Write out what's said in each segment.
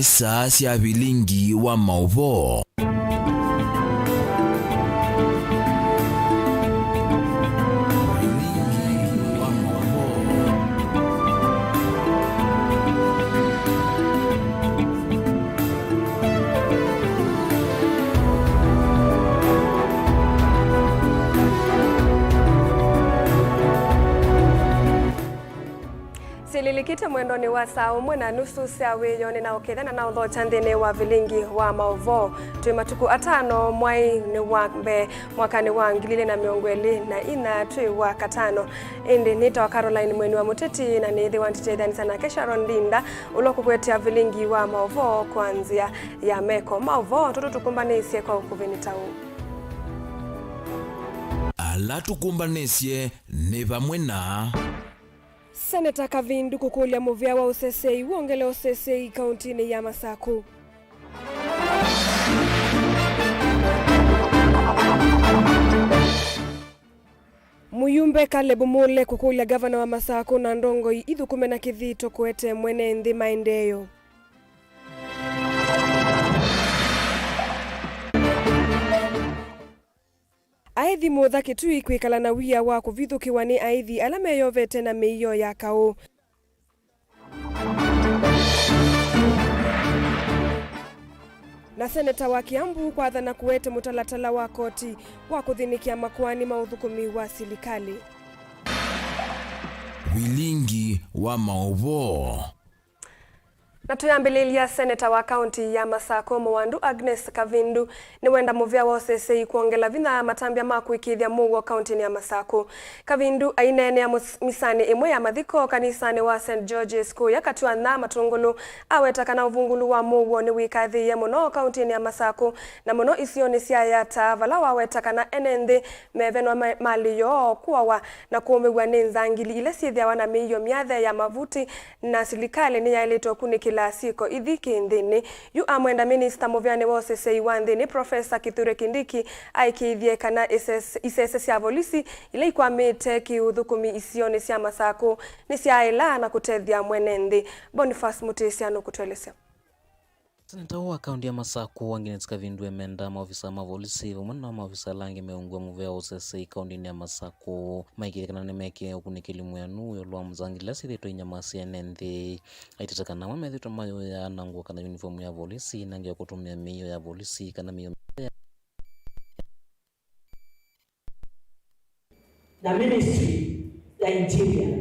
nisa cia Vilingi wa Mauvoo. Lilikita mwendo ni wa saa 1:30 cia wiyoni na ukethana na uthocha nthini wa Vilingi wa Mauvoo twi matuku 5 mwai ni wa mbe mwaka ni wa 2024 twi wa katano indi nita wa Caroline mweni wa MUTETI na nithi wa ntitethani sana Kesharon Ndinda ulokugwetia Vilingi wa Mauvoo kwanzia ya meko Mauvoo tukumbanisye kwa ukuvinita huu ala tukumbanisye ni vamwe na Seneta Kavindu kukulia muvia wa usesei uongele usesei kauntini ya Masaku. Muyumbe Kalebu Mule kukulia gavana wa Masaku na Ndongo ithukume na kithito kuete mwene nthi maendeyo. Aithi mutha kitui kwikala na wia wa kuvithukiwa ni aithi ala meyovete na meiyo ya kau. Na seneta wa Kiambu kwathana kuete mutalatala wa koti wa kuthinikia makwani mauthukumi wa silikali. Vilingi wa Mauvoo. Na tuyambililia seneta wa kaunti ya Masaku Mwandu Agnes Kavindu ni wenda muvia wa usesei kuongela vina matambia makuikithia mugo kaunti ya Masaku. Kavindu ainene ya misani imwe ya mathiko kanisani wa St. George's School yakatiwa na matungulu awetaka na uvungulu wa mugo ni wikathi ya muno kaunti ya Masaku na muno isioni cia yata vala wawetaka na enenthi mevenwa maliyo kuwawa na kuumigwa ni nzangili ile sithia wana miyo miathe ya mavuti na silikali ni yailito kunikila siko idhiki ndini yu amwenda minister muvyani wa usesei wa ndini Professor Kithure Kindiki aikithie kana isese cia polisi ile ikwamite kiuthukumi isioni cia Masaku ni cia ila na kutethia mwene nthi. Boniface Mutesiano kutueleza. Seneta wa kaunti ya Masaku Agnes Kavindu emenda maofisa ma polisi vumana maofisa langi meungwa muvea usesei kaunti ya Masaku maikirikana nemeke ukunikili mwenu yolwa mzangila sithito inyamasi enenthi aititakana mamethito mayo ya nangu kana uniform ya polisi nangi ya kutumia miyo ya polisi kana miyo na ministry ya interior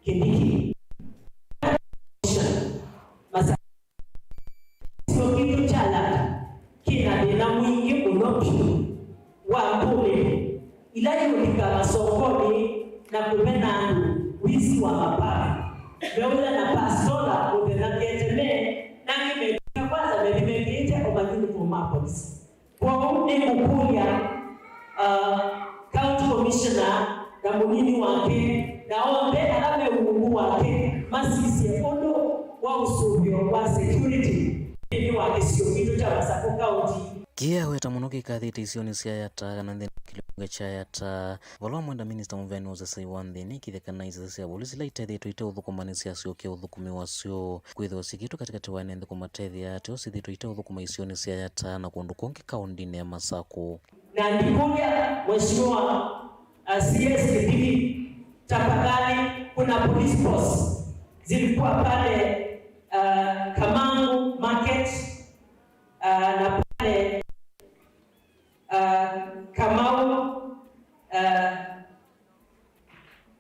Kindiki kina mwingi unopi wa mbule ilayo likala sokoni na kupena wizi wa mapafu meula na pastola udena keteme na nimekuja kwanza nimepita kwa uniform ya polisi kwa ni mkulia county commissioner na munini wake na ombe alame umungu wake masisi ondo wa usubio wa security ni wa kisio kitu cha Masaku County kia weta muno kikathite isioni cia yata kana nthini kilunga cha yata walwa mwenda minister muveni wa usesei wa nthini kithekana iza cia polisi la itethitwe ite uthukumani cia cio kia uthukumi wacio kwithwa sikitu katikati wa enenthi kumatethia ati usithitwe ite uthukuma isioni cia yata na kundu kungi kaunti ya Masaku na ndikuja mheshimiwa CS Kindiki tafadhali kuna police force zilikuwa pale Kamangu market na pale Kamau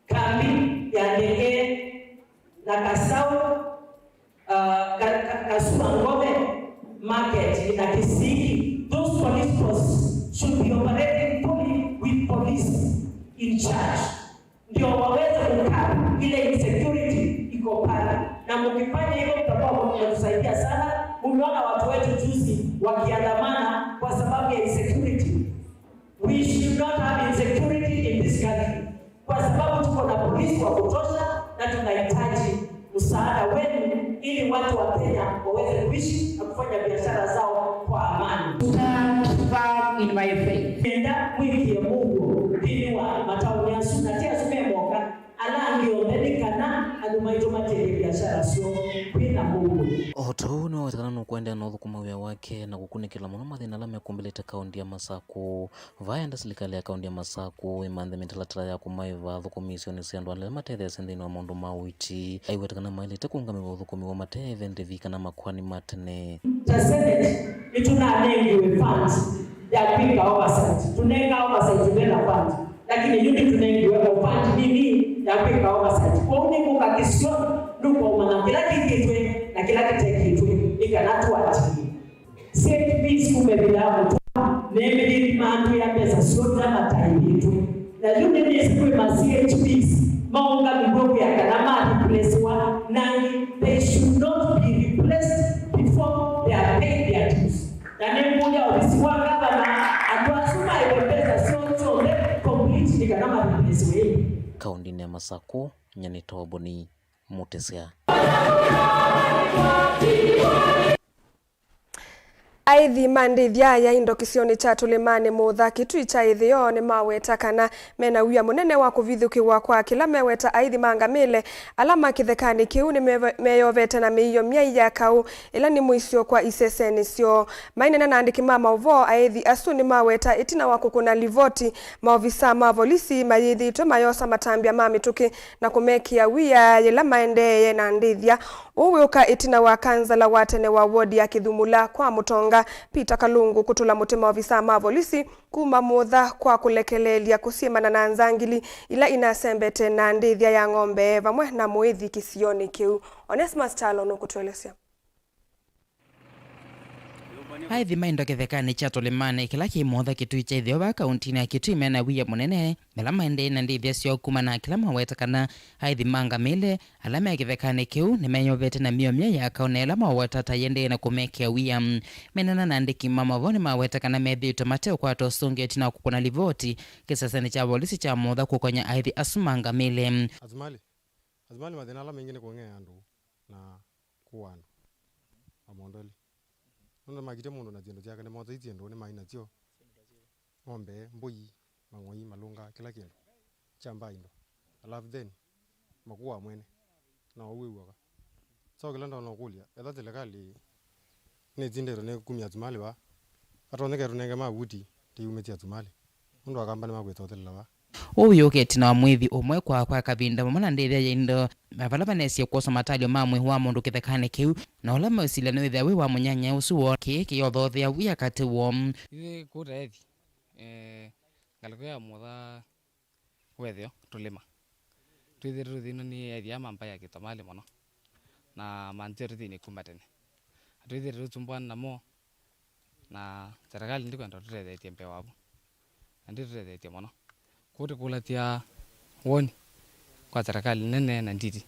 kambi ya ndege na Kasau Kasuma Ngome market na Kisiki. Those police forces should be operating fully with police in charge ndio waweze kukaa ile insecurity iko pale na mkifanya hivyo mtakuwa mnatusaidia sana. Umeona watu wetu juzi wakiandamana kwa sababu ya insecurity. We should not have insecurity in this country kwa sababu tuko na polisi wa kutosha na tunahitaji msaada wenu ili watu wa Kenya waweze kuishi na kufanya biashara zao kwa amani. Stand firm in my faith. Enda wiki ya Mungu dini wa matauni ya suna tia sumemoka ala ndio ndikana adumaito materi biashara sio kwina Mungu. Oto mwende anaothukuma wia wake na gukunikila muno mathina ala mekumbelete kaundi ya Masaku vaenda serikali ya kaundi ya Masaku imanthe mitalatara ya kumaiva thukumisio ni sendu ala matethese nthini wa maundu ma witi aiwetekana mailite kuungamia uthukumi wa mateve ndivi kana makwani matene the Senate itunanengiwe funds ya kwika oversight tunenga oversight ndena fund lakini yuni tunengiwe fund nini ya kwika oversight kwa uniko kakisio nuko mana kila kitwe na kila kitekitwe ikanatuati set piece kumebila mtu neme mantu ya pesa sota mataibitu na yuni nisikwe ma CHPs maunga migogo ya kanama replacewa nani they should not be replaced before they are paid their dues na nembuja obisiwa gavana atuasuma iwe pesa sio completely kanama replacewa kaundi ya Masaku nyani toboni mutesea aithi mandithia ya indo kisioni cha tulimani muthaki twi cha ithio ni maweta kana mena wia munene wa kuvithukiwa kwa kila meweta aithi mangamile alama kithekani kiu ni meyovete na miio myai ya kau ila ni mwisio kwa iseseni sio mainene na andiki ma Mauvoo aithi asu ni maweta itina wa kukuna livoti maofisa ma polisi mayithitwe mayosa matambia ma mituki na kumekia wia ila maendeye na ndithia uwiuka itina wa kanzala watene wa wodi ya Kithumula kwa Mutonga Peter Kalungu kutula mutima wa visa ma polisi kuma mutha kwa kulekelelia kusimana na nzangili ila inasembete na ndithia ya ng'ombe vamwe na muithi kisioni kiu Onesmus Chalo no kutuelezea aithi maindo kithekani cha tulimani kila kimotha kitui cha ithio va kaunti ya Kitui mena wia munene mela maende na ndithia sio kuma na kila maweta kana aithi mangamile alama ya kithekani kiu ni meyovete na miomia ya kaunela maweta tayende na kumekia wia menana na andiki Mauvoo ni maweta kana methito mateo kwa tosungi tina kukuna livoti kisasani cha polisi cha motha kukonya aithi asumangamile azmali mathina ala mengine kuongea andu na kuwandu amondoli nunda magite mundu na tiendo chake ni motha itiendo ni maina tio ng'ombe mbui mang'oi malunga kila kindu chamba indo alafu then makuwa mwene na uwiwaka so kila ndo nokulia etha serikali ni tindero ne kumya tumali wa atoneke runenge mabuti tiumetia tumali mundu akamba ni magwetotela wa uwiuke tina wa mwithi umwe kwa kavinda mwana ndithia ya indo mavala vanesie kuosa matalio mamwe wa mundu kithekani kiu na ula mawasiliano withia wi wa munyanya usu wo kiki yothothia wia kati wo ithi kurethi ngaliko ya mutha wethio tulima twithiru thino ni ethia mamba ya kitamali muno na mantiru thini kuma tene twithiru tumbwana namo na serikali ndikwenda turethetie mpe wapo ndi turethetie muno kuti kulatia woni kwa serikali nene na nditi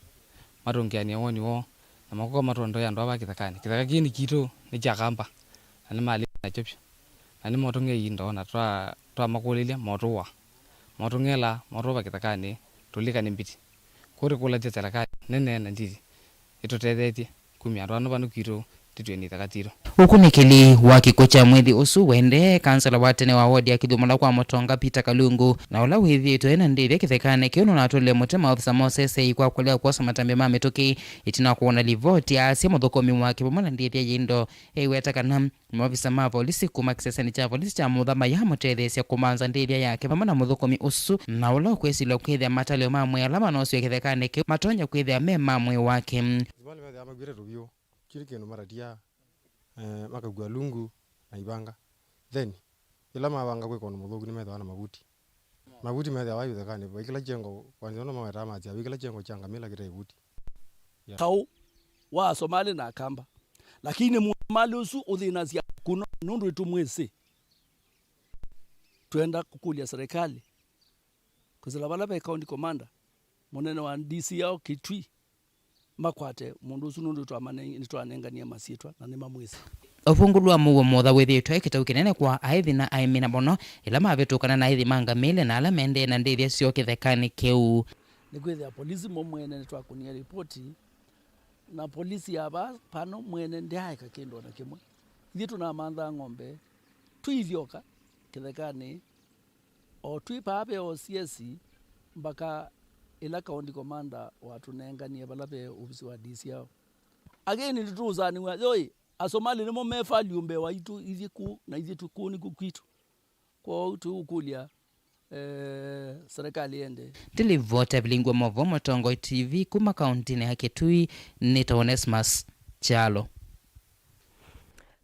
matongiania woni wo na makoko matondo ya ndo kithekani kithekani kitu ni chakamba ani mali na chopsha ani motonge indo na twa makulilia motongela motoba kithekani tulika ni mbiti kuti kulatia serikali nene na nditi itutethetie kumya ndo anu kitu titweni takatiro ukunikili wa kiko cha mwithi usu wende kansala watene wa wodi ya Kithumula kwa Mutonga Peter Kalungu na ula withitwe ena ndithia kithekane kiuno na tole mutema ofisa mosese kwa kulea kwa samata mama mituki itina kuona livoti asia muthokomi wake pomana ndithia yindo eiweta kana ofisa ma polisi kuma kiseseni cha polisi cha muthama ya mutethesia kumanza ndithia yake pomana muthokomi usu na ula kwesilo kwithia matalio mamwe alama nosio kithekane ki matonya kwithia mema mwe wake zibali baadhi ama gwire rubio kirikeno maradia makagua lungu na ibanga then ila mabanga kwe kono muthogu ni metha na mabuti metha wa yuthekani wikila jengo kwanza no maweta matia wikila jengo changa mila kire buti kau wa Somali na kamba lakini mali usu uthinasia kuno nundu itumwese twenda kukulia serikali kuzila bala ba county commander munene wa DC yao Kitui makwate mundu usu nundu twanengania masietwa na ni mamwese ofungulwa muwo motha withitwe kitau kinene kwa aithi na aimina bono ila mavitukana na aithi mangamile na ala mende na ndithia sio kithekani kiu ni kwithia polisi momwene ni twakunia ripoti na polisi aba pano mwene ndiaika kindo na kimwe ithi tunamantha ng'ombe twithioka kithekani o twipape o CS mpaka ila county commander watunenganie bala be ofisi wa DC yao again ndituzani wa yoi asomali nimo mefali umbe waitu izi ku na izi tukuni kukwitu kwa utu ukulia serikali ende tilivota Vilingi wa Mauvoo Motongo TV kuma kaunti ni Haketui ni Onesmus Chalo.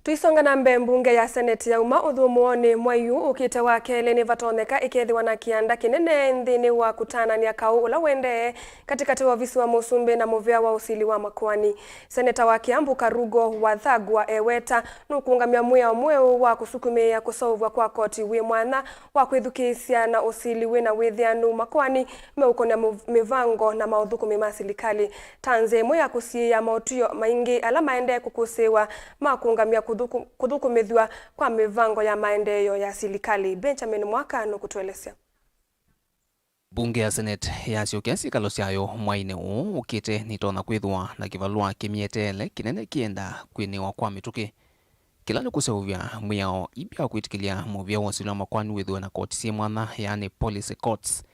Tuisonga na mbunge ya seneti ya uma uthumuoni mwayu ukite wake leni vatoneka ikethiwa na kianda kinene nthini wa kutana ni akau ula wende katikati wa visi wa Musumbi na muvea wa usili wa Makwani. Seneta wa Kiambu Karugo wa Thagwa eweta nukungamia mwea mweu wa kusukumia kusovwa kwa koti wi mwana wa kwithukisia na usili wina withianu Makwani meukonia mivango na maudhukumi masilikali tanze mwea kusia mautuyo maingi ala maende kukusiwa makungamia kudhukumithwa kwa mivango ya maendeleo ya serikali. Benjamin Mwaka no kutuelezea. Bunge ya Senate ya siokesi kalosiayo mwaine ukite nitona kwithwa na kivalua kimietele kinene kienda kwiniwa kwa mituki. Kila ni kuseuvya mwiyao ibia kuitikilia muvya wasilo Makwani withwe na koti si mwana yaani policy courts.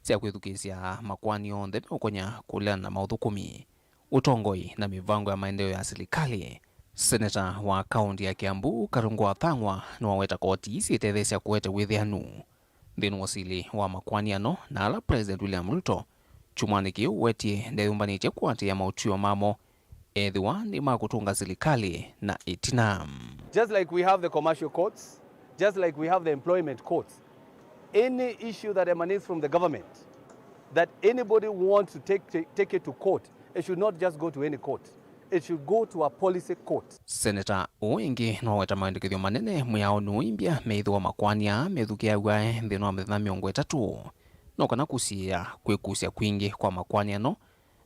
Sia kwithukisia Makwani on the ukonya kulea na maudhukumi, utongoi na mivango ya maendeleo ya serikali. Senator wa kaunti ya Kiambu Karugo wa Thagwa nuwaweta koti isi itethesia kuwete withianu thinu wasili wa Makwani ano na ala President William Ruto chumwaniki wetie ndeyumbanitie kwati ya mautuyo mamo ethiwa ni makutunga serikali na itina. Just like we have the commercial courts, just like we have the employment courts, any issue that emanates from the government that anybody wants to take it to court, it should not just go to any court. It should go to a policy court. Senator Oingi no weta maandikithio manene mwao nuimbia meithwa Makwania methukia gwae nthino wa mithana 3 no kana kusia kwikusia kwingi kwa Makwania no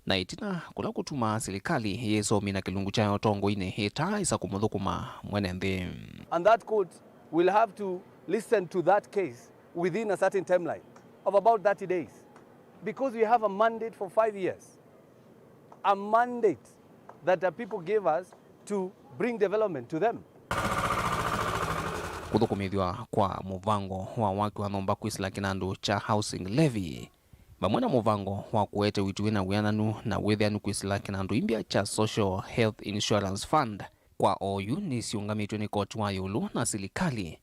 na itina kula kutuma serikali yesomi na kilungu chayo tongo ine hita isa kumuthukuma mwene nthi. And that court will have to listen to that case within a certain timeline of about 30 days because we have a mandate for 5 years. A mandate that the people gave us to bring development to them. Kuthukumithwa kwa muvango wa waki wa nomba kwisila kinandu cha housing levy vamwena muvango wa kuete wituwe na wiananu na withianu kwisila kinandu imbia cha social health insurance fund kwa oyu ni siungamitwe ni koti wa yulu na serikali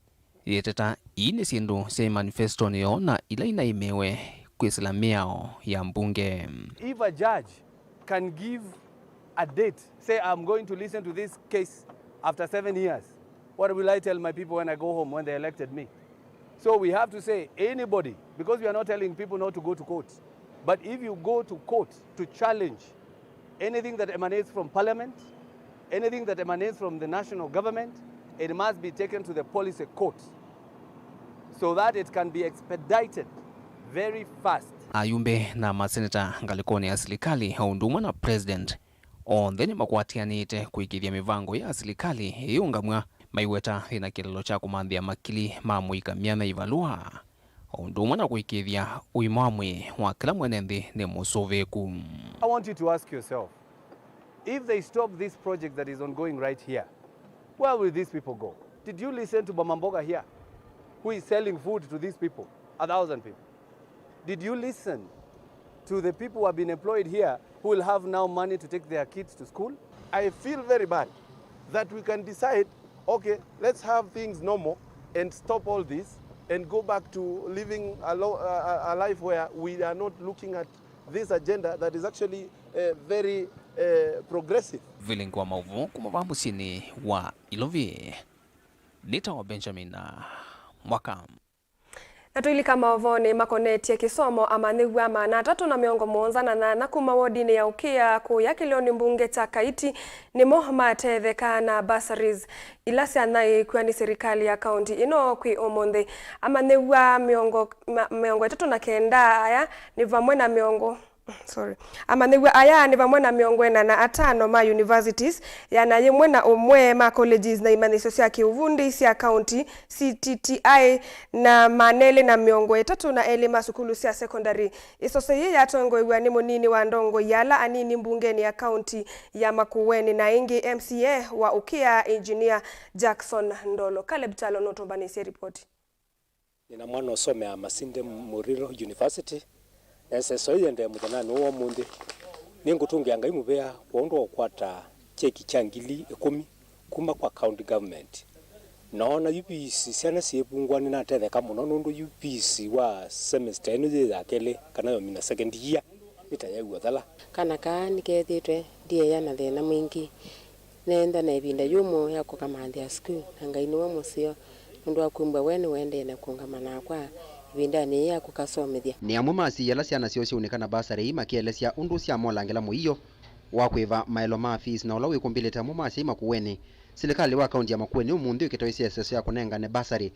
yeteta ini sindu se manifesto niyo na ila inaimewe kwisila miao ya mbunge. If a judge can give a date, say I'm going to listen to this case after 7 years, what will I tell my people when I go home when they elected me? So we have to say anybody, because we are not telling people not to go to court, but if you go to court to challenge anything that emanates from parliament, anything that emanates from the national government, it must be taken to the policy court so that it can be expedited very fast. Ayumbe na maseneta ngalikoni ya serikali haundumwa na president ontheni makwatianite kuikithia mivango ya serikali iungamwa maiweta ina kilalo cha kumanthia makili ma muikamia na ivalua ondumwa na kuikithia uimamwe wa kila mwene nthi ni musoveku. I want you to ask yourself, if they stop this project that is ongoing right here, where will these people go? Did you listen to Bamamboga here, who is selling food to these people, 1,000 people? Did you listen to the people who have been employed here who will have now money to take their kids to school? I feel very bad that we can decide, okay, let's have things normal and stop all this and go back to living a life where we are not looking at this agenda that is actually very progressive. Vilingi wa Mauvoo kumava musini wa Ilovi. Nita wa Benjamin Mwaka. Natuilika Mauvoo ni makonetie kisomo amanigwa mana 378 kuma wodini ya ukia kuya kilioni mbunge cha Kaiti ni matetheka na bursaries ilasi anai kwa ni serikali ya kaunti ino kwi omonde amanigwa miongo 39 aya ni vamwe na miongo amanigwa aya ni vamwe na miongo 45 ma universities yana yemwe na omwe ma colleges na imanisho cia kiuvundi cia county CTTI na manele na miongo 3 na elima sukulu cia secondary isoseye ya tongoigwa ni munini wa ndongo yala anini mbungeni ya county ya Makueni na ingi MCA wa ukia engineer Jackson Ndolo. Caleb Chalo notombanisi report. Nina mwana osomea Masinde Muriro University SSO yende muthanani wo mundi ningutungianga imubea wondo okwata cheki changili 10 kuma kwa county government naona UPC siana siepungwani na tetheka muno nundu UPC wa semester ino ya kele kana yo mina second year itayagwa thala kana ka nikethitwe die yana thina mwingi nenda na ibinda yumo ya kukamandia school angaini wa musio nundu akumba wene wende na kungamana kwa ibinda ni ya kukasomithia ni amwe masi yala ciana cio cionekana basari makielesia undu cia molangela muiyo wa kwiva maelo ma fees na ulawi kumbilete amwe masi makuweni serikali wa kaunti ya Makueni umunthi ukitoisia seso ya kunengane basari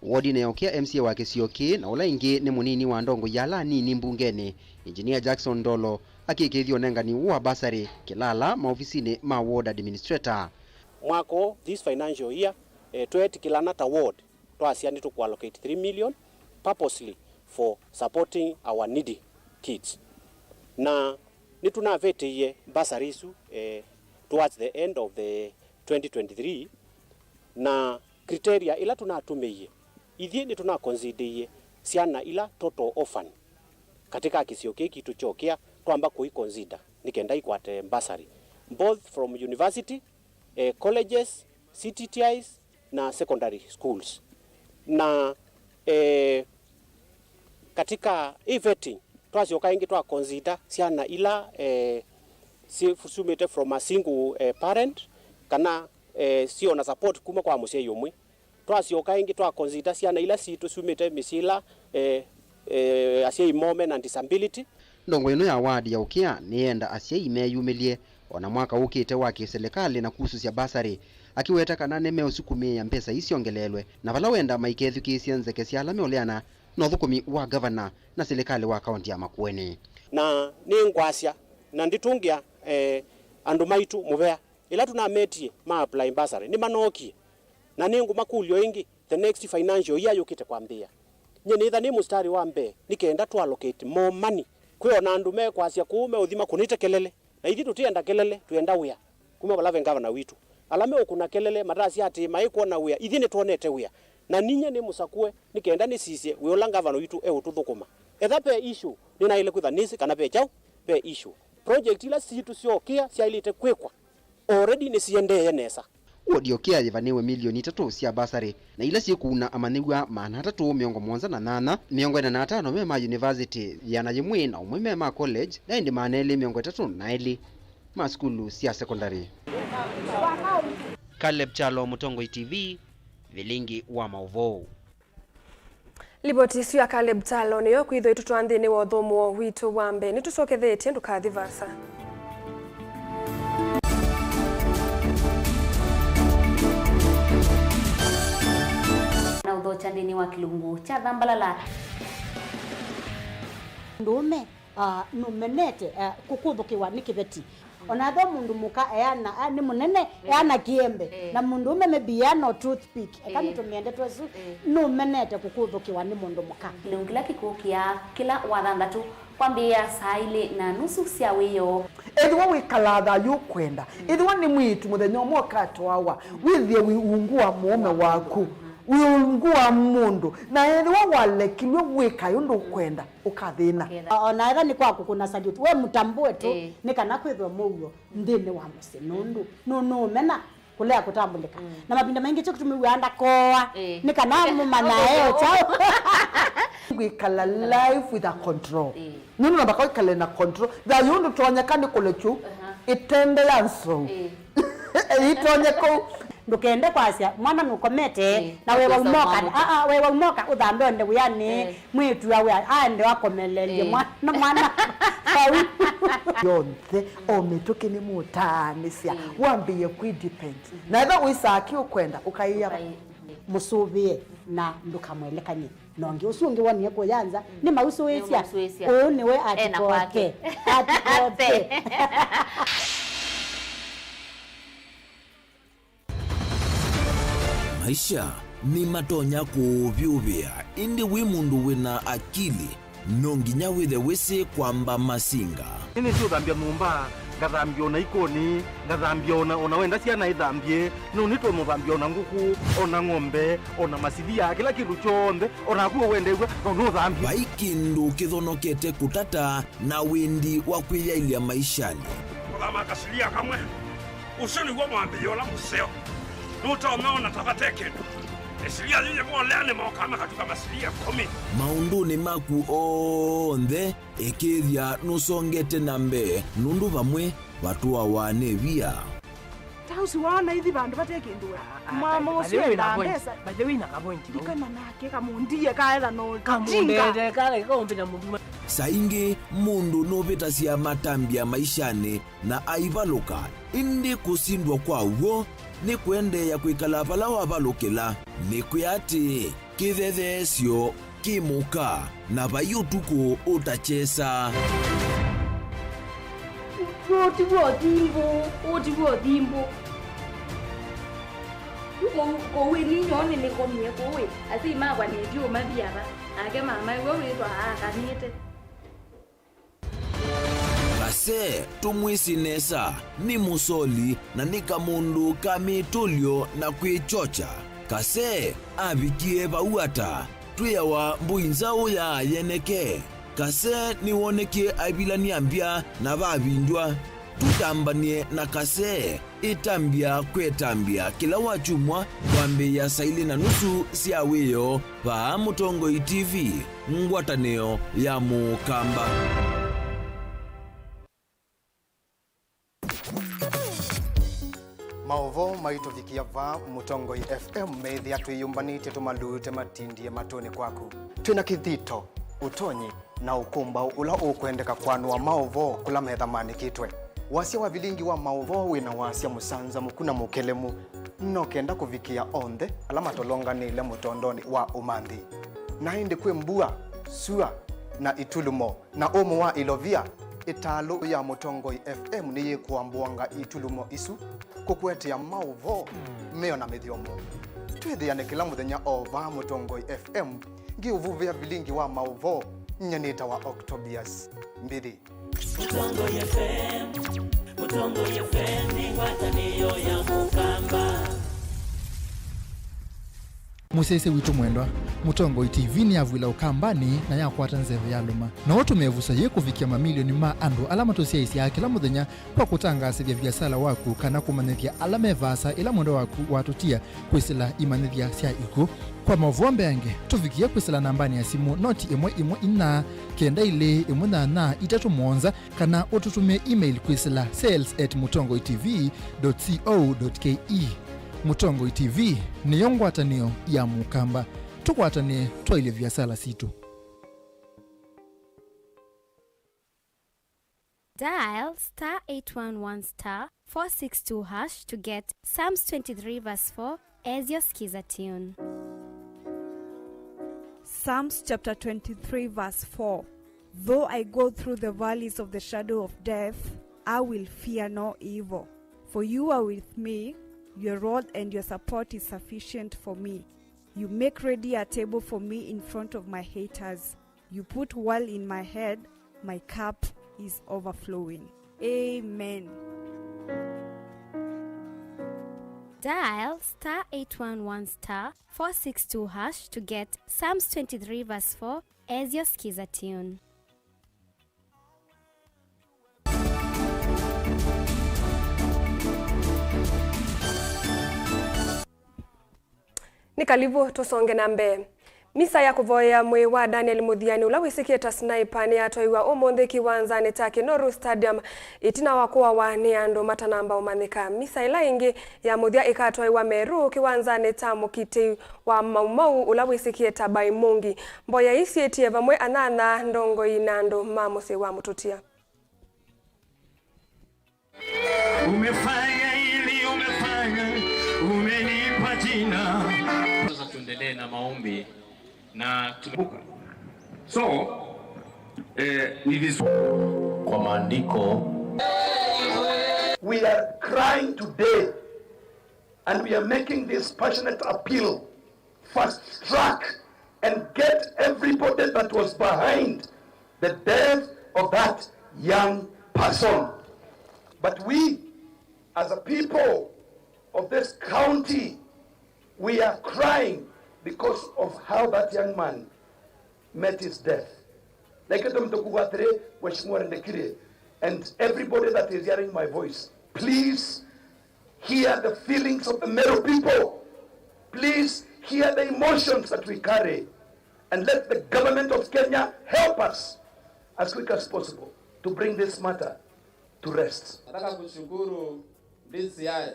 wodi neokia MCA wa Kisioki na ula ingi ni munini wa ndongo yala nini mbungeni Engineer Jackson Dolo akikithio nengani wa basari kilala maofisini ma ward administrator mwako this financial year tweti kilana ta ward twasiani to allocate 3 million purposely for supporting our needy kids na nituna veteye basarisu towards the end of the 2023 na criteria ila tunatumeye ithie ni tuna consider ciana ila total orphan katika Kisioki kitu chokia twamba kuiconsider nikenda ikwate basari both from university colleges CTTIs na secondary schools na katika vetting twasioka ingi twa consider ciana ila si fusumete from a single parent kana sio na support kuma kwa musie yomwe twasioka ingi twa consider ciana ila si tusumete misila asia imome na disability ndongo ino ya wadi ya ukia nienda asia imeyumilie ona mwaka ukite wa kiserikali na kuhusu cia basari akiweta kana neme usukumia ya mpesa isiongelelwe na vala wenda maikethu kisianzeke cia alame oleana no thukumi wa governor na serikali wa kaunti ya Makueni na ni ngwasia na nditungia andu maitu muvea ila tunametie ma apply basari ni manoki na ningu makulio ingi the next financial year yukite kwambia nyeni itha ni mustari wa mbe nikenda tu allocate more money kwiona andu me kwasia kuume uthima kunite kelele na ithi tutienda kelele tuenda wia kuma balave governor witu alame ukuna kelele madasi ati maikuona wia ithi ni tuonete wia na ninye ni musakue nikenda ni sisie wiola governor witu ututhukuma etha pe issue nina ile kuthanisi kana pe chau pe issue project ila situ siokia cia ilite kwekwa already ni siendeye nesa Odiokia yivaniwe milioni 3 cia basari na ila sikuna amanigwa mana 378 45 mema university yana yimwe na umwe mema college na indi manele 32 ma skulu cia secondary. Caleb Chalo, Mutongo TV, Vilingi wa Mauvoo. Liboti cio ya Caleb Chalo niyo kwitho itutwanthini wa uthomo witu wa mbe nitucokethetie ndukathi vasa. Na udhochandini wa kilungu cha Dhambalala ndume numenete kukuthukiwa ni kiveti onatho mundu muka eana ni munene eana kiembe na mundu ume mebiano toothpick akamitumende twesu numenete kukuthukiwa ni mundu muka kilungila kikukia kila wathandatu kwambia saili na nusu cia wiyo edwa wikalatha yukwenda edwa ni mwitu muthenya mwoka twawa withie wiungua mume waku wiungua mundu na edwa walekilwe wika yundu kwenda ukathina ona etha ni kwaku kuna salute we mutambue tu ni kana kwithwa mugo ndini wa musi nundu no mena kulea kutambulika na mapinda mengi cyo kutumiwanda koa ni kana mumana eo chao wikala life with a control nunu na bakoi kale na control da yundu tonyakani kolechu itende yanso itonyeko ndukende kwasia mwana nukomete na wewe umoka wewe umoka uthambe onde uyani mwitu yawe ande wakomelelie mwana sawi yonthe ometoke ni mutanisia wambie ku depend na eba wisaki ukwenda ukaiya musubie na ndukamwelekanye nonge usungi wani yako yanza ni mauso wesia ni we atikote Maisha ni matonya kuvyuvia indi wi mundu wina akili nonginya withe wisi kwamba masinga ini tu thambia mumba ngathambia ona ikoni ngathambia ona wenda ciana ithambie no nitwe muthambia ona nguku ona ng'ombe ona macithia kila kindu chombe ona kuo wendegwe no thambia vaikindu kithonokete kutata na windi wa kwiyailia maishani kama kasilia kamwe usini gwa mwambio la museo nutaomeona tavateke esilia lile mwaleane maokama katika masilia 10 maunduni maku onthe ikithia nusongete nambe nundu vamwe watu awane via tausi wana hithi bandu batekindwe mama usio na pesa baje wina ka point dikana nake kamundie kaela no kamundete kale kombe na mundu saingi mundu novita cia matambia maishani na aivaluka indi kusindwa kwauo ni kuendeea kwikala vala wavalukila ni kwiati kithethesyo kimuka na vayutuku utachesa Otiwo dimbo kowe ni nyone ni komie kowe asi mabwa ni dio mabiaba ake mama wewe to akanite kase tumwisinesa ni musoli na ni kamundu kamitulyo na kwichocha kase avikie vauata twiyawa mbuinzau ya yeneke kase niwonekie avilania mbia na vavindwa tutambanie na kase itambia kwetambia kila wachumwa kwambia saili na nusu siawiyo va Mutongoi TV ngwataneo ya Mukamba. Mauvoo maitovikia va Mutongoi FM methia twiyumbanite tumalute matindie matoni kwaku twina kithito utonyi na ukumba ula ukwendeka kwanua mauvoo kula metha manikitwe wasia wa Vilingi wa Mauvoo wina wasia musanza mukuna mukelemu no kenda kuvikia onthe ala matolonganile mutondoni wa umanthi na indi kwe mbua sua na itulumo na omo wa ilovia italo ya Mutongoi FM ni yikuambuanga itulumo isu kukwetia Mauvoo meo na mithiomo twithiane kila muthenya ova Mutongoi FM ngiuvuvia Vilingi wa Mauvoo nyanita wa Octobius mbili Mutongoi FM ni ngwatanio ya Mukamba. Musese witu mwendwa Mutongoi TV ni avwila ukambani na yakwata nzeve ya luma na watu mevusa ye kuvikia mamilioni ma andu alama tosia isi ya kila muthenya kwa kutangasa vya biasala waku kana kumanethia alame vasa ila mwendo waku watutia kwisila imanethia sia iku kwa Mauvoo mbeange tuvikia kwisila nambani ya simu noti imwe ina kenda ile imwe na itatu mwonza kana ututumie email kwisila sales@mutongoitv.co.ke. Mutongoi TV ni yongwatanio ya Mukamba tukwatanie twaile biasala situ. Dial *811*462# to get Psalms 23 verse 4 as your skiza tune. Psalms chapter 23 verse 4. Though I go through the valleys of the shadow of death, I will fear no evil. For you are with me, your rod and your support is sufficient for me. You make ready a table for me in front of my haters. You put oil in my head, my cup is overflowing. Amen. Dial *811*462# to get Psalms 23 verse 4 as your skiza tune. Nikalivu tusonge na mbe. Misa ya kuvoya mwe wa Daniel Muthiani ula wisikieta sniper ni atoiwa omonthe kiwanzani ta Kinoru Stadium itina wakuwa wa ni andu matanamba umanika. Misa ila ingi ya Muthia ikatoiwa Meru kiwanzani ta Mukiti wa Mauvoo ula wisikieta Baimungi. Mboya isi etie vamwe anana ndongo inando mamuse wa mututia. Umefanya ili umenipa jina. Sasa tuendelee na maombi na tumebuka. So, ni vizuri kwa maandiko. We are crying today and we are making this passionate appeal. Fast track and get everybody that was behind the death of that young person. But we, as a people of this county, we are crying because of how that young man met his death. And everybody that is hearing my voice, please hear the feelings of the Meru people. Please hear the emotions that we carry. And let the government of Kenya help us as quick as possible to bring this matter to rest. Nataka kushukuru DCI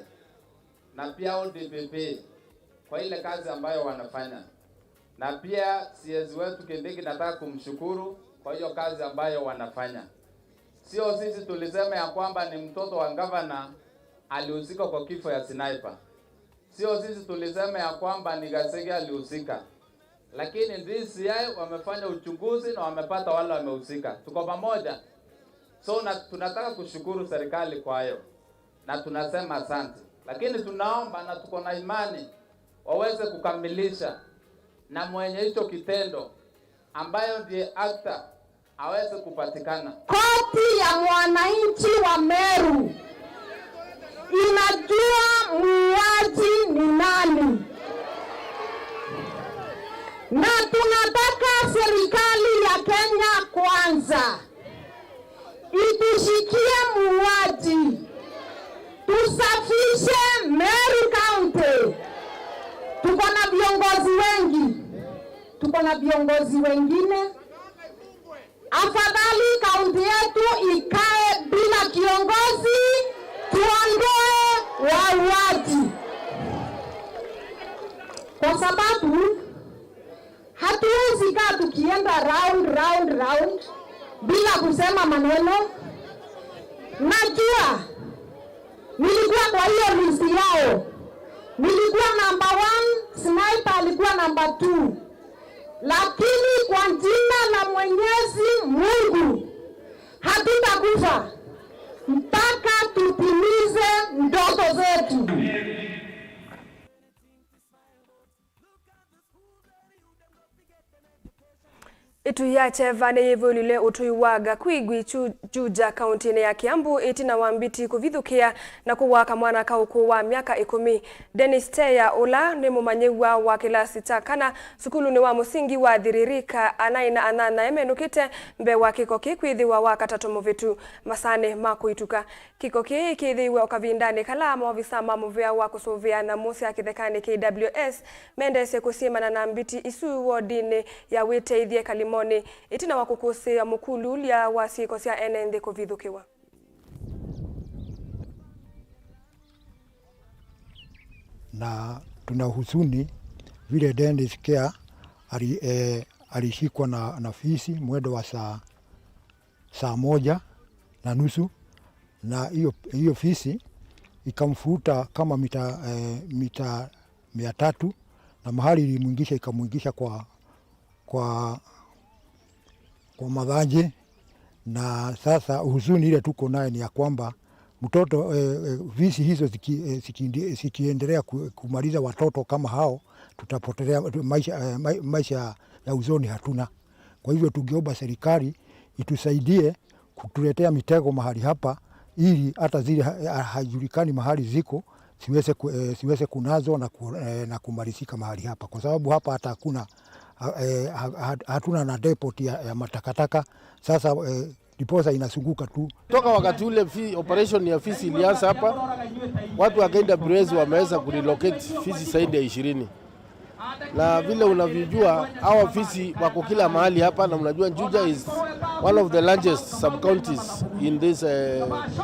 na pia ODPP kwa ile kazi ambayo wanafanya. Na pia CS wetu Kindiki nataka kumshukuru kwa hiyo kazi ambayo wanafanya. Sio sisi tulisema ya kwamba ni mtoto wa governor alihusika kwa kifo ya sniper. Sio sisi tulisema ya kwamba ni Gasege alihusika. Lakini DCI wamefanya uchunguzi na wamepata wale wamehusika. Tuko pamoja. So tunataka kushukuru serikali kwa hayo. Na tunasema asante. Lakini tunaomba na tuko na imani waweze kukamilisha na mwenye hicho kitendo ambayo ndiye actor aweze kupatikana. Koti ya mwananchi wa Meru inajua muuaji ni nani. Na tunataka serikali ya Kenya kwanza itushikie muuaji. Tusafishe Meru County. Tuko na viongozi wengi. Tuko na viongozi wengine. Afadhali kaunti yetu ikae bila kiongozi, tuondoe wauaji. Kwa sababu hatuwezi kaa tukienda round bila kusema maneno. Najua nilikuwa kwa hiyo list yao. Nilikuwa number 1, sniper alikuwa number 2. Lakini kwa jina la Mwenyezi Mungu hatutakufa mpaka tutimize ndoto zetu. Ituyache vane yevulile utuiwaga kuigwi Juja kaunti ya Kiambu itina wambiti kuvithukia na kuwaka mwana kauku wa miaka 10. Dennis Teya ula ni mumanyewa wa kilasi cha kana sukulu ni wa musingi wa Thiririka anaina anana emenukite mbe wa kiko kikwithiwa wa katatomo vitu masane makuituka. Kiko kithiwa ukavindani kalama ofisa mamuvea wa kusuvia na musi ya kithekani KWS mendese kusimana na mbiti isu wodine ya wite ithie kalimoni itina wakukusia mukulu ya wasiko sia enende kuvithukiwa. Na tuna huzuni vile Dennis Care alishikwa na fisi mwendo wa saa 1:30 na hiyo fisi ikamfuta kama mita 300 na mahali ikamuingisha kwa madhaje. Na sasa huzuni ile tuko naye ni ya kwamba mtoto visi hizo zikiendelea kumaliza watoto kama hao, tutapotelea maisha ya uzoni hatuna. Kwa hivyo tungeomba serikali itusaidie kutuletea mitego mahali hapa, ili hata zile hajulikani mahali ziko siweze kunazwa na kumalizika mahali hapa, kwa sababu hapa hata hatuna na depot ya matakataka. Sasa diposa inasunguka tu. Toka wakati ule operation ya fisi ilianza hapa, watu wa KWS wameweza kurelocate fisi zaidi ya 20. Na vile unavyojua hawa fisi wako kila mahali hapa, na unajua Juja is one of the largest sub counties in this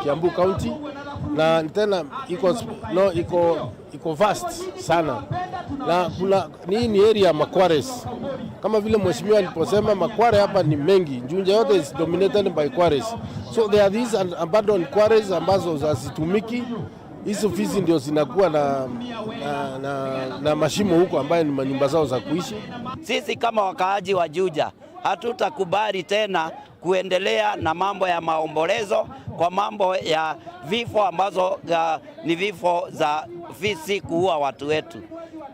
Kiambu County, na tena iko vast sana, na kuna ni area Makwares. Kama vile mheshimiwa aliposema, makware hapa ni mengi. Juja yote is dominated by quarries, so there are these abandoned quarries ambazo hazitumiki. Hizo fisi ndio zinakuwa na mashimo huko ambayo ni manyumba zao za kuishi. Sisi kama wakaaji wa Juja hatutakubali tena kuendelea na mambo ya maombolezo kwa mambo ya vifo ambazo ni vifo za fisi kuua watu wetu.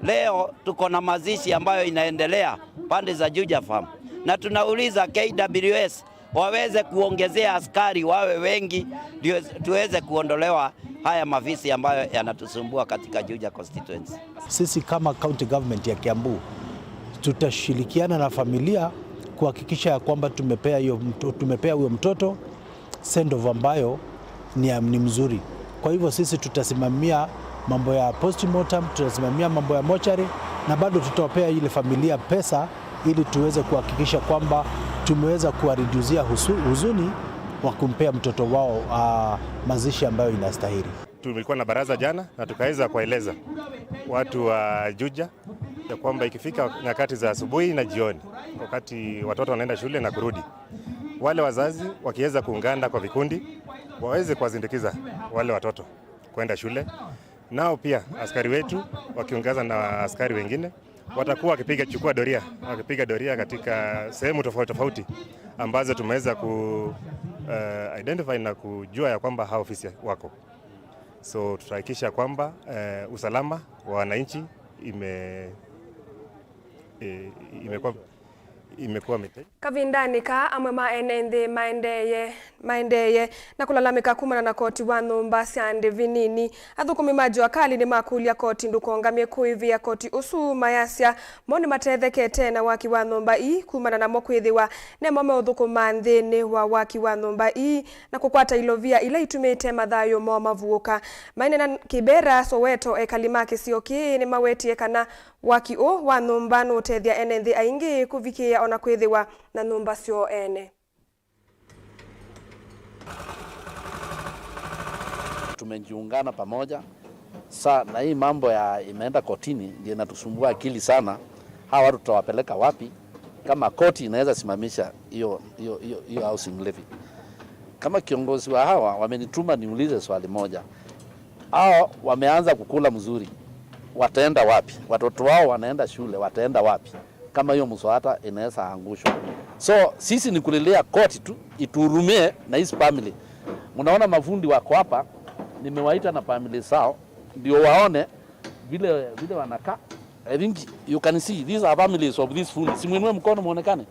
Leo tuko na mazishi ambayo inaendelea pande za Juja Farm, na tunauliza KWS waweze kuongezea askari wawe wengi, ndio tuweze kuondolewa haya mavisi ambayo yanatusumbua katika Juja constituency. Sisi kama county government ya Kiambu tutashirikiana na familia kuhakikisha ya kwamba tumepea huyo mtoto send off ambayo ni mzuri. Kwa hivyo sisi tutasimamia mambo ya postmortem, tutasimamia mambo ya mochari, na bado tutawapea ile familia pesa ili tuweze kuhakikisha kwamba tumeweza kuwariduzia huzuni wa kumpea mtoto wao mazishi ambayo inastahili. Tulikuwa na baraza jana na tukaweza kueleza watu wa Juja ya kwamba ikifika nyakati za asubuhi na jioni, wakati watoto wanaenda shule na kurudi, wale wazazi wakiweza kuungana kwa vikundi waweze kuwasindikiza wale watoto kwenda shule. Nao pia askari wetu wakiungana na askari wengine watakuwa wakipiga doria katika sehemu tofauti ambazo tumeweza ku identify na kujua ya kwamba hao ofisi wako. So tutahakikisha kwamba usalama wa wananchi imekuwa mete. Kavindani ka amwe maenende maendeye na kulalamika kumana na koti wa Nhumba Syande Vinini athukumi majwa kali ni makulia koti ndukongamye kuivia koti usu mayasya moni matethekete na waki wa Nhumba ii kumana na mokwithiwa ne mome uthukuma nthini wa waki wa Nhumba ii na kukwata ilovia ila itumite mathayo mo mavuuka maine na Kibera Soweto ekalimaki sioki ni mawetie kana waki o wa Nhumba no tethia enenthi aingi kuvikia ona kwithiwa na Nhumba sio ene. Tumejiungana pamoja na hii mambo ya imeenda kotini ndio inatusumbua akili sana. Hawa watu tutawapeleka wapi kama koti inaweza simamisha hiyo housing levy? Kama kiongozi wa hawa wamenituma niulize swali moja. Hao wameanza kukula mzuri, wataenda wapi? Watoto wao wanaenda shule, wataenda wapi kama hiyo mswada inaweza angushwa? So sisi ni kulilia koti tu iturumie na his family. Mnaona mafundi wako hapa, nimewaita na family zao ndio waone vile wanakaa. I think you can see these are families of these fundi. Simwinue mkono muonekane.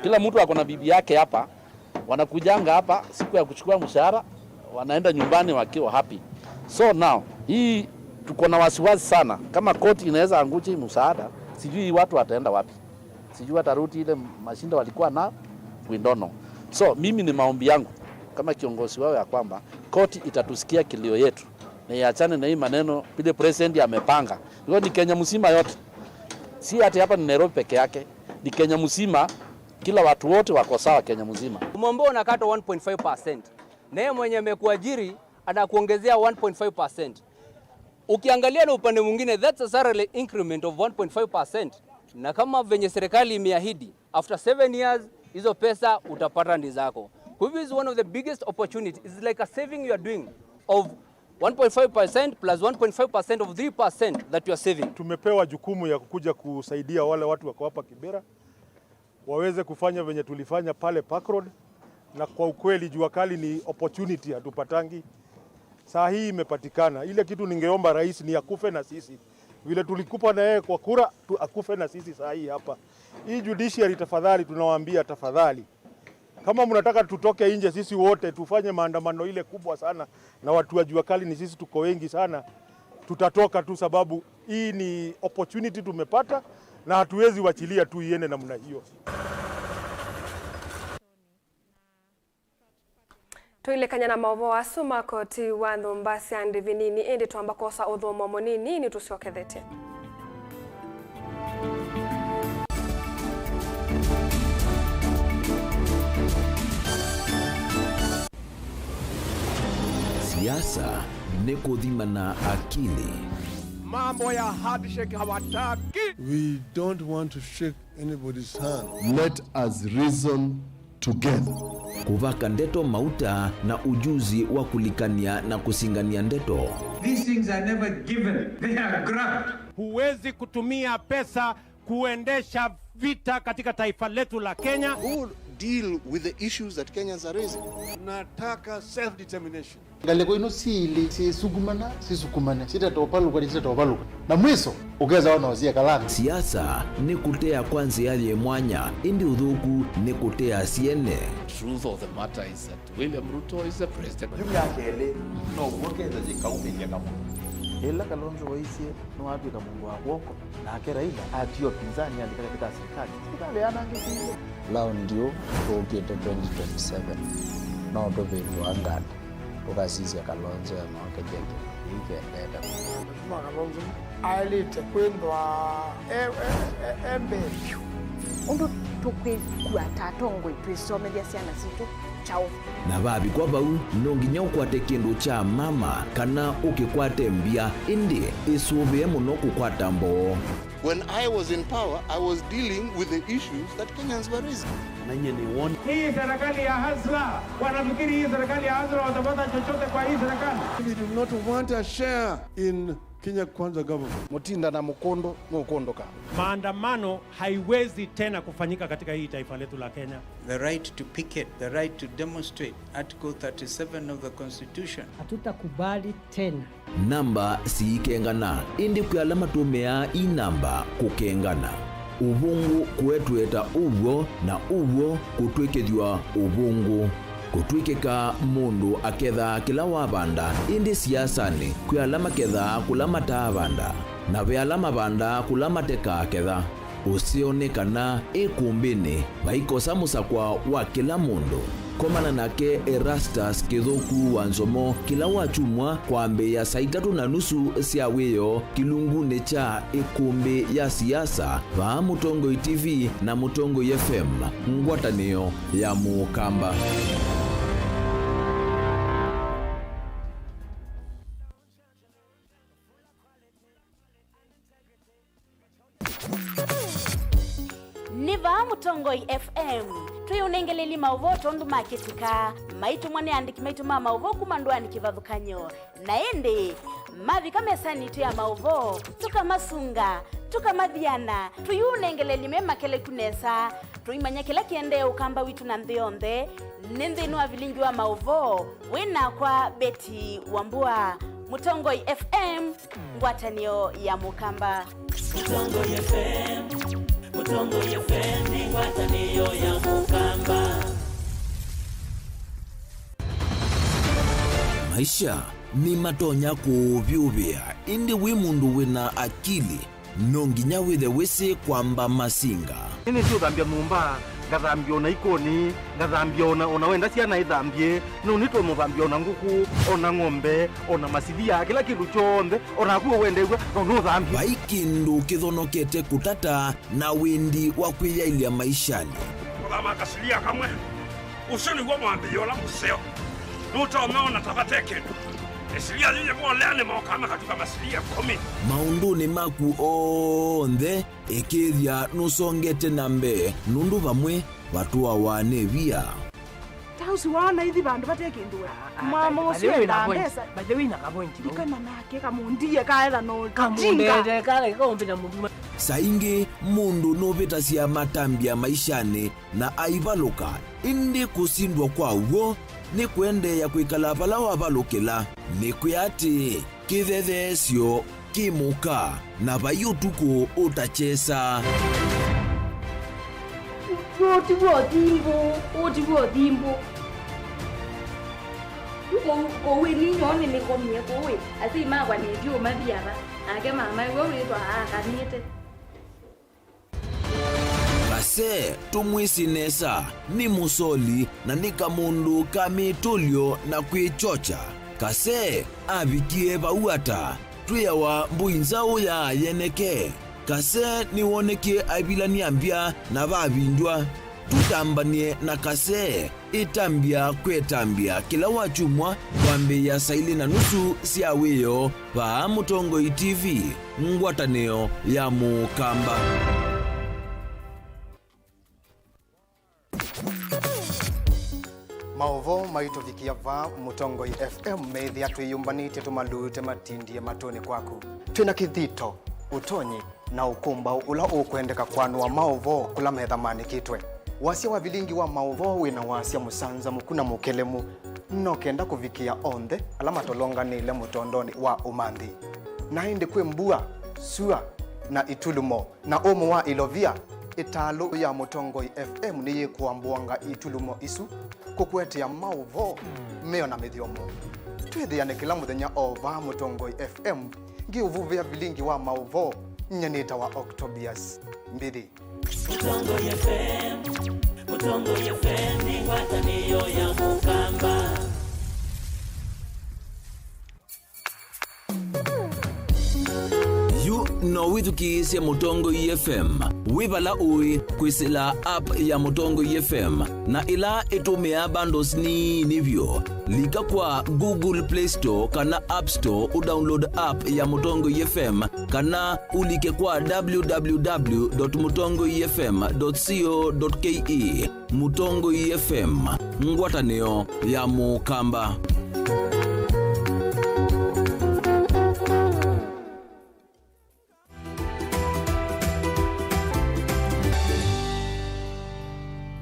Kila mtu ako na bibi yake hapa. Wanakujanga hapa siku ya kuchukua mshahara, wanaenda nyumbani wakiwa happy. So now hii tuko na wasiwasi sana kama koti inaweza angusha hii msaada, sijui watu wataenda wapi. Sijui watarudi ile mashinda walikuwa na we don't know. So mimi ni maombi yangu kama kiongozi wao ya kwamba koti itatusikia kilio yetu na iachane na hii maneno vile president amepanga. Hiyo ni Kenya mzima yote. Si hata hapa ni Nairobi peke yake, ni Kenya mzima, kila watu wote wako sawa Kenya mzima. Umombo unakata 1.5%. Na yeye mwenye amekuajiri anakuongezea 1.5%. Ukiangalia na upande mwingine, that's a salary increment of 1.5%. Na kama venye serikali imeahidi, after 7 years hizo pesa utapata ndi zako. Kwa hivyo is one of the biggest opportunities. It's like a saving you are doing of 1.5% plus 1.5% of 3% that you are saving. Tumepewa jukumu ya kukuja kusaidia wale watu wako hapa Kibera waweze kufanya venye tulifanya pale Park Road, na kwa ukweli jua kali ni opportunity hatupatangi. Saa hii imepatikana. Ile kitu ningeomba rais ni akufe na sisi. Vile tulikupa na yeye kwa kura, akufe na sisi saa hii hapa. Hii judiciary tafadhali, tunawaambia tafadhali. Kama mnataka tutoke nje sisi wote tufanye maandamano ile kubwa sana na watu wa jua kali ni sisi tuko wengi sana, tutatoka tu sababu hii ni opportunity tumepata na hatuwezi wachilia tu iende namna hiyo. Tuilekanya na Mauvoo asuma koti wa Nhumba Syande Vinini indi twamba kosa uthomo munini ni tuciokethete. Siasa ni kuthimana akili. Mambo ya handshake hawataki. We don't want to shake anybody's hand. Let us reason together. Kuvaka ndeto mauta na ujuzi wa kulikania na kusingania ndeto. These things are never given. They are grabbed. Huwezi kutumia pesa kuendesha vita katika taifa letu la Kenya. Who deal with the issues that Kenyans are raising? Nataka self-determination. Ngaleko ino sili sisukumana sitatopaluka na mwiso ukeza wana wazia kalami. Siasa ni kutea kwanza yale mwanya indi udhuku ni kutea siene. Truth of the matter is that William Ruto is the president. Yumyakele no ukeza jikaumelia kama ila Kalonzo waisie no watu kama Mungu wako na akera ila atio pinzani andika katika serikali anangekile lao ndio tuogete 2027 no dobe wangana ukasizia Kalonzo ya mwaka jeke ikendeta kwa Kalonzo alite kwendwa embe undu tukwe kwa tatongo twisomelia siana situ chao na babi kwa bau nonginya ukwate kindu cha mama kana ukikwate mbia indi isube muno kukwata mbo. When I was in power, I was dealing with the issues that Kenyans were raising. Hii serikali ya Hasla, wanafikiri hii serikali ya Hasla watapata chochote kwa hii serikali? We do not want a share in Kenya Kwanza government. Mutinda na Mukondo ka. Maandamano haiwezi tena kufanyika katika hii taifa letu la Kenya. The right to picket, the right to demonstrate, Article 37 of the Constitution. Hatutakubali tena. Namba si kengana indi kuyalama tumea inamba kukengana. Ubungu kuetweta ubwo na ubwo kutwikethwa ubungu. Kutwikeka mundu aketha kila wabanda indi siasani kuyalama ketha kulama tabanda na vyalama banda kulama teka aketha usionekana ikumbini vaikosa musakwa wa kila mundu. Komana nake Erastus Kithuku Wanzomo kila wachumwa kwa mbe ya saa 3:30 cia wiyo kilungune cha ikumbi ya siasa va Mutongo TV na Mutongo FM ngwatanio ya Mukamba. Niva Mutongo FM tuyunengeleli Mauvoo tondu maketika maitu mwane andiki maitu Mauvoo kumandwani kivathukanyo na ende mavi kamesani tu ya Mauvoo tukamasunga tukamathiana tuyunengeleli memakele kunesa tuimanya kila kiende ukamba witu na nthionthe nindhinu wa Vilingi wa Mauvoo wina kwa Beti Wambua. Mutongo FM ngwatanio ya Mukamba. Mutongo FM, Mutongo FM ni ngwatanio ya Mukamba. Maisha ni matonya kuvyuvia indi wi mundu wina akili nonginya withe wisi kwamba masinga. Nini sio thambia mumba ngathambia ona ikoni ngathambia ona wenda ciana ithambie no nitwe muthambia ona nguku ona ng'ombe ona masithia kila kindu chonthe ona kuo wendegwa no thambia vaikindu kithonokete kutata na windi wa kwiyailia maishani. Kama kasilia kamwe usoni gwa mwambio la museo nutomeona tabateke esilia zile mwaleane mwakama katika masilia 10 maunduni maku onthe ikithia nusongete nambe nundu vamwe watu awane via tausi wana hithi bandu bateke ndua mama usio na pesa baje wina ka point ikana nake kamundie kaela no kamunde kale kombina muduma saingi mundu novita cia matambia maishani na aivaluka indi kusindwa kwa uo ni kwende ya kwikala vala wavalukila ni kuyati kithethesyo kimuka na vayutuku utachesa otivo dhimbo kowe ninyone nikomie kowe asi magwa nitio mathiava ake mama iwe witwa akanite Kase tumwisinesa ni musoli na ni kamundu kamitulyo na kwichocha. Kase avikie vauata tuyawa mbuinzao ya yeneke. Kase ni wonekie avilani ambia na vavindwa. Tutambanie na kase itambia kwetambia kila wachumwa kwambe ya saili na nusu cia wiyo va Mutongo TV ngwatanio ya Mukamba. Mauvoo maitovikia va Mutongo FM methia twiyumbanite tumalute matindie matoni kwaku twina kithito utonyi na ukumba ula ukwendeka kwanua Mauvoo kula metha manikitwe wasia wa Vilingi wa Mauvoo wina wasia musanza mukuna mukelemu no kenda kuvikia onthe alama tolonganile mutondoni wa umanthi na indi kwi mbua sua na itulumo na umu wa ilovia italu ya Mutongoi FM ni yikuambuanga itulumo isu kukwetia Mauvoo meo na mithiomo twithiane kila muthenya ova Mutongoi FM ngiuvuvia Vilingi wa Mauvoo nyanita wa Octobius mbiri Mutongoi FM ni ngwatanio ya mukamba. No withukisya Mutongoi FM wibala ui kwisila app ya Mutongoi FM na ila itumia bundles ni nivyo lika kwa Google Play Store kana App Store udownload app ya Mutongoi FM kana ulike kwa www.mutongoifm.co.ke. Mutongoi FM ngwatanio ya mukamba.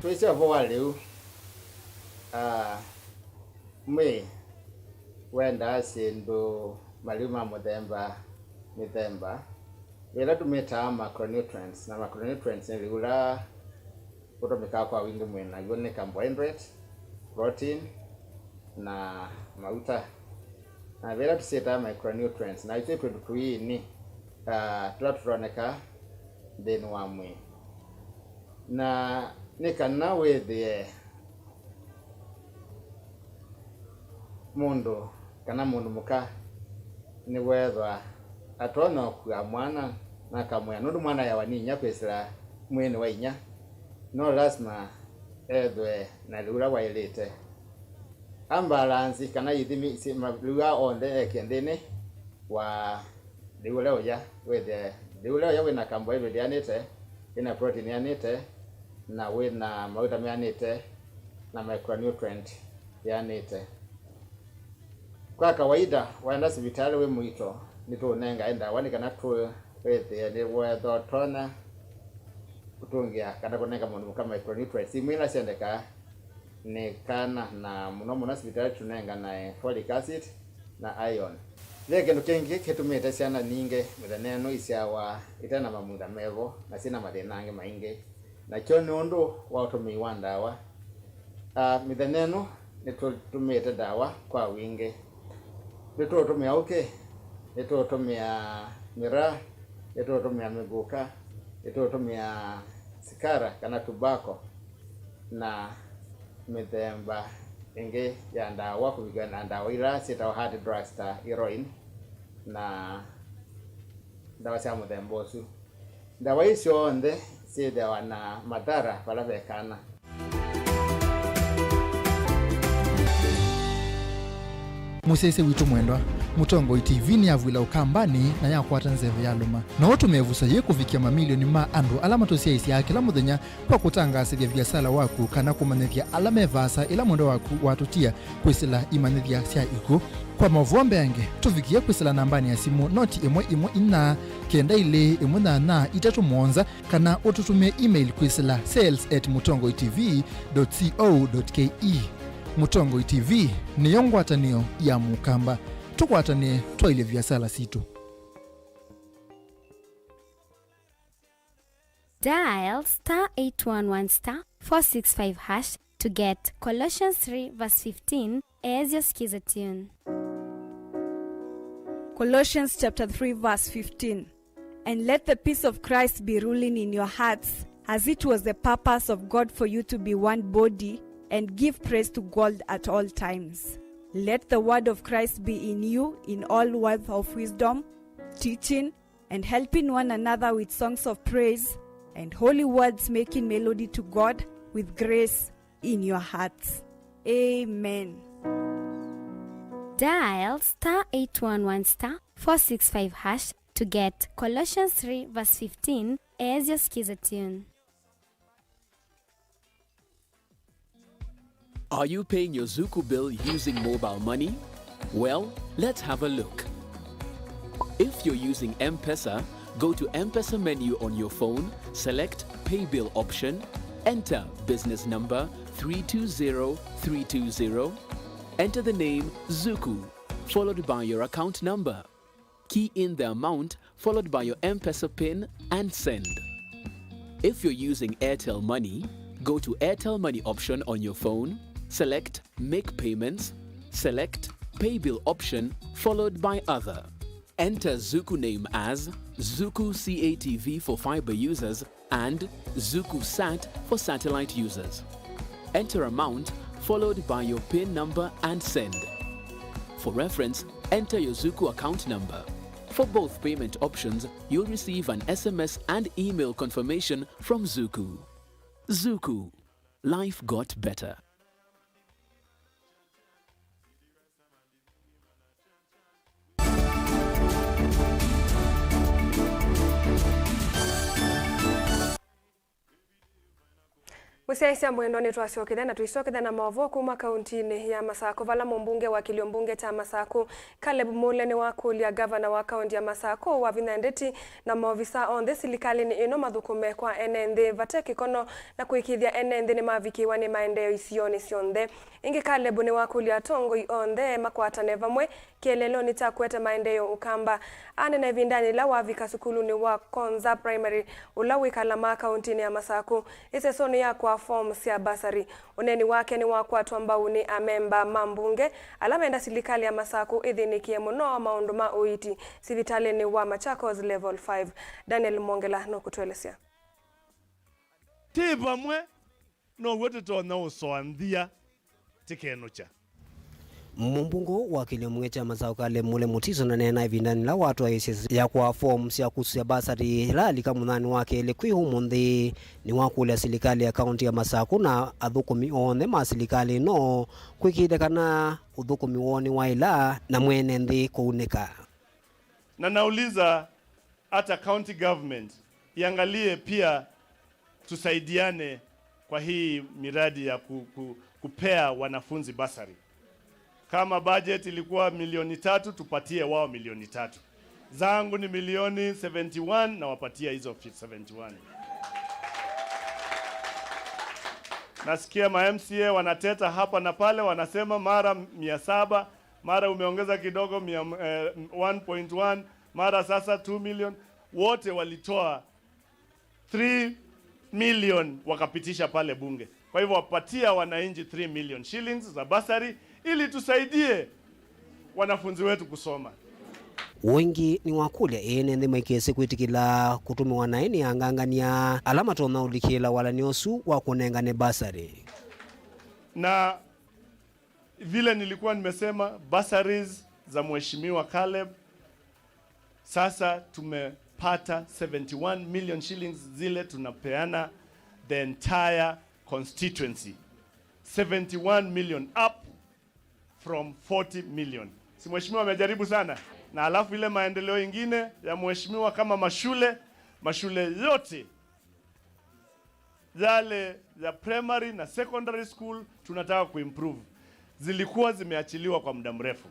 Tuisha voa leo me wenda sindu malima mithemba wela tumeta macronutrients na macronutrients ni ligula kutumika kwa wingi mwena yone carbohydrate, protein na mauta na wela tuseta micronutrients na ito tuini turoneka thini wa mwi na nikana wethie mundu kana mundu muka ni wethwa atona kwa mwana na kamwe nundu mwana ya waninya kwesira mwene wa inya no lazima ethwe na lura wailete ambalansi kana yithimi lura onde ekendene wa lura oya wethie lura oya wina carbohydrate yanete ina protein yanete na wina mauta yanete na micronutrient yanete. Kwa kawaida waenda hospitali we mwito nitunenga enda wani kana tu wete ni wetho tona kutungia kana kunenga mundu kama micronutrients imwina sendeka ni kana na muno hospitali tunenga na folic acid na iron. Leke nukengi ketumete sana ninge mithaneno isyawa itana mamutha mevo na sina mathinange maingi na kyo nundu wa utumi wa ndawa mithaneno nitumete dawa kwa wingi nitutumia nitutumia mira nitutumia miguka nitutumia sikara kana tobacco na mithemba ingi ya ndawa kuviga na ndawa ila sita hard drugs ta heroin na ndawa cia muthemba ucio. Ndawa icio nthe ciithiawa na madhara vala vekana. Musese witu mwendwa Mutongoi TV ni avwila ukambani na yakwata nzeve ya luma na otumevusa ye kuvikia mamilioni ma andu alama tosiaisia kila muthenya kwa kutangasithia biasala waku kana kumanithia alama evasa ila mwendo waku watutia kwisila imanithia sia iku kwa Mauvoo mbenge tuvikia kwisila nambani ya simu noti 114 kenda ile 18 kana ututumie email kwisila sales@mutongoitv.co.ke. Mutongoi TV ni yongwatanio ya mukamba tukwatanie twaile viasala situ. Dial *811*465# to get Colossians 3:15 as your skiza tune. Colossians chapter 3 verse 15. And let the peace of Christ be ruling in your hearts, as it was the purpose of God for you to be one body, and give praise to God at all times. Let the word of Christ be in you in all words of wisdom, teaching and helping one another with songs of praise and holy words, making melody to God with grace in your hearts. Amen. Dial *811*465# to get Colossians 3:15 as your skiza tune. Are you paying your Zuku bill using mobile money? Well, let's have a look. If you're using M-Pesa, go to M-Pesa menu on your phone, select Pay Bill option, enter business number 320320, Enter the name Zuku, followed by your account number. Key in the amount, followed by your M-Pesa PIN, and send. If you're using Airtel Money, go to Airtel Money option on your phone, select Make Payments, select Pay Bill option, followed by Other. Enter Zuku name as Zuku CATV for fiber users and Zuku Sat for satellite users. Enter amount, followed by your PIN number, and send. For reference, enter your Zuku account number. For both payment options, you'll receive an SMS and email confirmation from Zuku. Zuku. Life got better. Musiaisia mwendo ni tuasiokithe na tuisokithe na Mauvoo kuma kauntini ya Masako vala mumbunge wa kiliombunge cha Masako Caleb Mule ni wakulia gavana wa kaunti ya Masako wa vinandeti na maofisa onthe silikali ni ino mathukume kwa enende vateki kono na kuikithia enende ni mavikiwa ni maendeo isioni sionthe. Ingi Caleb ni wakulia tongoi onthe makwatane vamwe kielelo ni takwete maendeo ukamba anene vindani la wavika sukulu ni wa Konza Primary ulawika lama kauntini ya Masako ise soni ya kwa forms ya basari. Uneni wake ni wakwatu ambao ni amemba mambunge alamenda silikali ya Masako idhinikie muno maundu ma uiti sivitali ni wa Machakos level 5. Daniel Mongela no kutuelezea. Tiba mwe no wote tona usoandia tikenocha. Mumbungo wa kiliombunge cha Masako Caleb Mule mutiso na nena vindani la watu wa ISS ya kwa forms ya kusia basari lali kamunani wake ile kwihumundi ni wakule silikali ya kaunti ya Masako na athukumi onthe ma silikali no kwikide kana uthukumi woni waila na mwene nthi kuunika. Na nauliza hata county government iangalie pia tusaidiane kwa hii miradi ya kupea wanafunzi basari. Kama budget ilikuwa milioni 3 tupatie wao milioni 3. Zangu ni milioni 71 na wapatia hizo 71. Nasikia ma MCA wanateta hapa na pale wanasema mara 700, mara umeongeza kidogo 1.1, mara sasa 2 million. Wote walitoa 3 million wakapitisha pale bunge. Kwa hivyo wapatia wananchi 3 million shillings za basari ili tusaidie wanafunzi wetu kusoma. Wengi ni wakulia ene nthi maikese kwitikila kutumiwa na ini angangania alama tona ulikila wala niosu wa kunengane basari. Na vile nilikuwa nimesema basaries za mheshimiwa Caleb sasa tumepata 71 million shillings zile tunapeana the entire constituency. 71 million up from 40 million. Si mheshimiwa amejaribu sana. Na alafu ile maendeleo ingine ya mheshimiwa kama mashule yote yale ya primary na secondary school tunataka kuimprove. Zilikuwa zimeachiliwa kwa muda mrefu.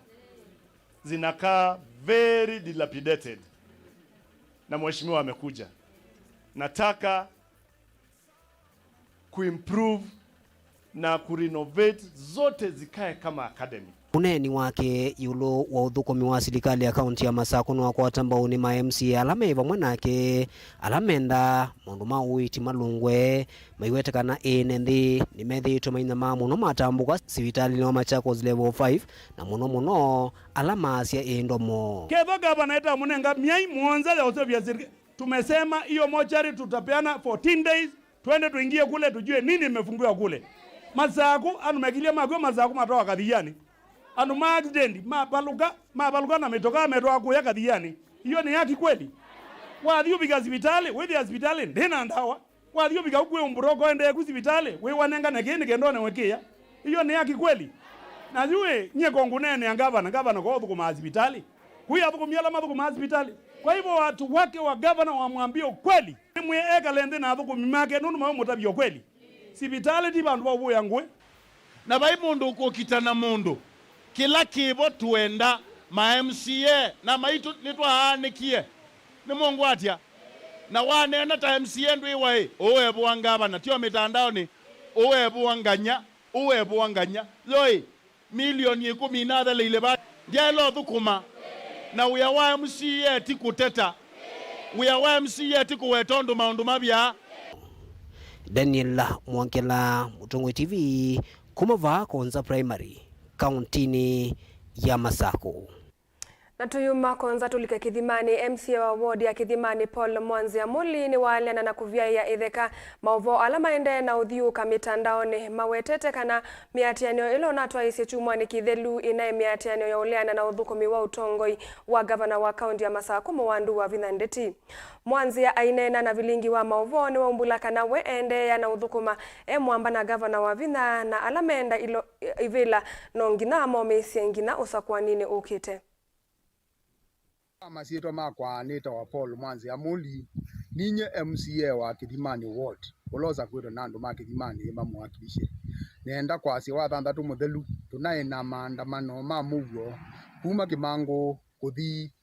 Zinakaa very dilapidated. Na mheshimiwa amekuja. Nataka kuimprove na kurenovate zote zikae kama academy. Uneni wake yulo wa uthukumi wa serikali ya kaunti ya Masako no kwa tambao ni ma MCA alameva mwanake alamenda mundu ma uiti malungwe maiwetekana ene nthi ni methito maina ma muno matambuka sivitali no Machakos level 5 na muno alama asia endomo. Kevo gavana eta munenga miai muonza ya osevya serikali. Tumesema hiyo mochari tutapeana 14 days twende tuingie kule tujue nini imefungiwa kule. Masako anu mekilia magwe Masako matoka kadhiani. Anu ma accident mabaluka na metoka metoka kuya kadhiani. Hiyo ni haki kweli? Wadhiyo biga hospitali, wewe hospitali ndena ndawa. Wadhiyo biga ukwe umburoko ende ku hospitali, wewe wanenga na kende kendone wekia. Hiyo ni haki kweli? Na yue nye kongunene ya gavana kwa kuma hospitali. Kuya hapo kumiala mapo kuma hospitali. Kwa hivyo watu wake wa gavana wamwambie ukweli. Mwe eka lende na hapo kumimake nunu mwa mutabio ukweli. Sibitali di bandu babu yangwe na bai mundu uko kitana mundu kila kibo tuenda ma MCA na maitu nitwa hanikie ni Mungu atia na wane na ta MCA ndu iwae owe buangaba na tio mitandao ni owe buanganya loi milioni 10 ile ba jalo thukuma na uya wa MCA tikuteta uya wa MCA tikuwetondo maundu mabya. Daniel Mwankela, Mutongoi TV, kumava Konza Primary, kauntini ya Masako. Na tuyuma Konza tulike Kithimani, MCA wa ward ya Kithimani Paul Mwanzia Muli ni waliana na kuvia ya itheka Mauvoo alama ende na uthiuka mitandaoni mawetete kana miatianio ilo natwa isi chumwani kithelu inae miatianio ya uliana na uthukumi wa utongoi wa gavana wa kaunti ya Masako Mwandu wa Vinandeti. Mwanzia ainena na Vilingi wa Mauvoo ni waumbulaka na we ende ya na uthukuma mwamba na gavana wa Vina na alama enda ilo ivila nongina momesi ngina usakwanini ukite. Masito makwa neta wa Paul Mwanzia Muli ninye MCA wa Kithimani ward uloza kwiro nandu ma Kithimani mamwakilishe nenda kwasi wa thandatu muthelu tunaina maandamano ma Mauvoo kuma Kimango kuthi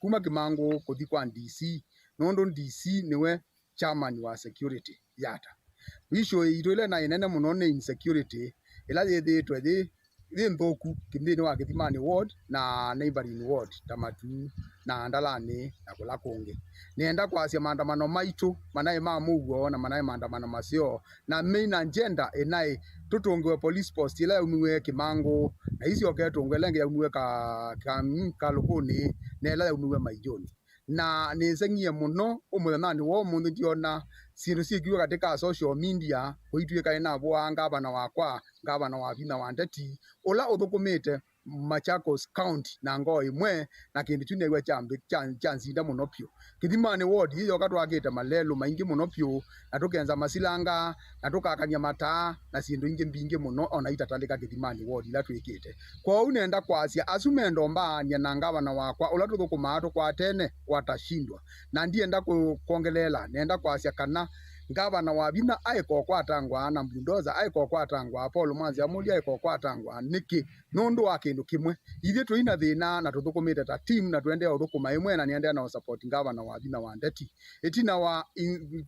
kuma Kimango kuthi kwa DC nondo DC niwe chairman wa security yata wisho itole na inene muno ne insecurity ila yethitwe thi nthoku kimini wa Kithimani ward na neighboring ward Tamatu na Ndalani na kula kungi nienda kwasia maandamano maitu manae ma Mauvoo na manae maandamano masio na main agenda enai tutungwe police post ila uniwe Kimango na hizi oketungwe lenge ya uniwe ka lukuni na ila uniwe Maijoni na nisengie muno umuthanani wo mundu ndiona sindu sikiwa katika social media kuituika ina bwa gavana wakwa gavana wa Vina wa Ndeti ola uthukumite Machakos County na ngoi imwe na kindu tunegwa chanzinda muno pyo Kithimani ward hiyo katwagite malelo maingi muno pyo na tukenza masilanga na tukakania mata na sindu ingi mbingi muno ona itatandika Kithimani ward ila twikite kwa unenda kwasia asumendo mbanya na gavana wakwa ola tuthukuma kwa tene watashindwa na ndienda kuongelela nenda kwasia kana gavana wa Vina aiko kwatangwa na mbundoza aiko kwatangwa Paul Mwanzia Muli aiko kwatangwa niki nundu wa kindu kimwe ithe tuina thina na tuthukumite ta team na tuende uthukuma imwe na niende na support gavana wa Vina wa Ndeti itina wa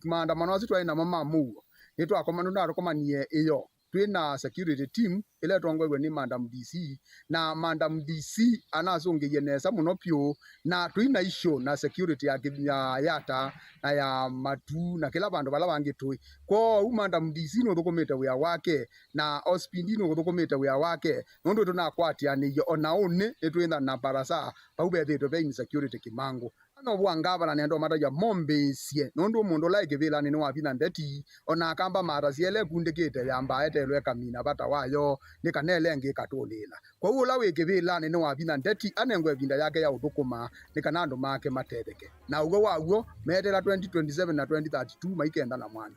maandamano acio twaina mama Mauvoo nitwa komando na rokomanie iyo twina security team ile tongwe ni Madam DC na Madam DC anazongeje nesa muno pyo na twina issue na security ya yata na ya matu na kila bandu bala bangitui kwa Madam DC no thukumite wia wake na Ospindi no thukumite wia wake nondo tunakwatia ni ona one etwenda na barasa paube thito be insecurity Kimango no bwangaba na ndo mataja mombesie nondo mundu like vila ni wa Vina Ndeti ona akamba marasiele kundikite yamba etelwe kamina bata wayo nikanele ngikatulila kwa hiyo lawe kivila ni wa Vina Ndeti anengwe vinda yake ya uthukuma nikanando make matetheke na ugo waguo metela 2027 na 2032 maikenda na mwana.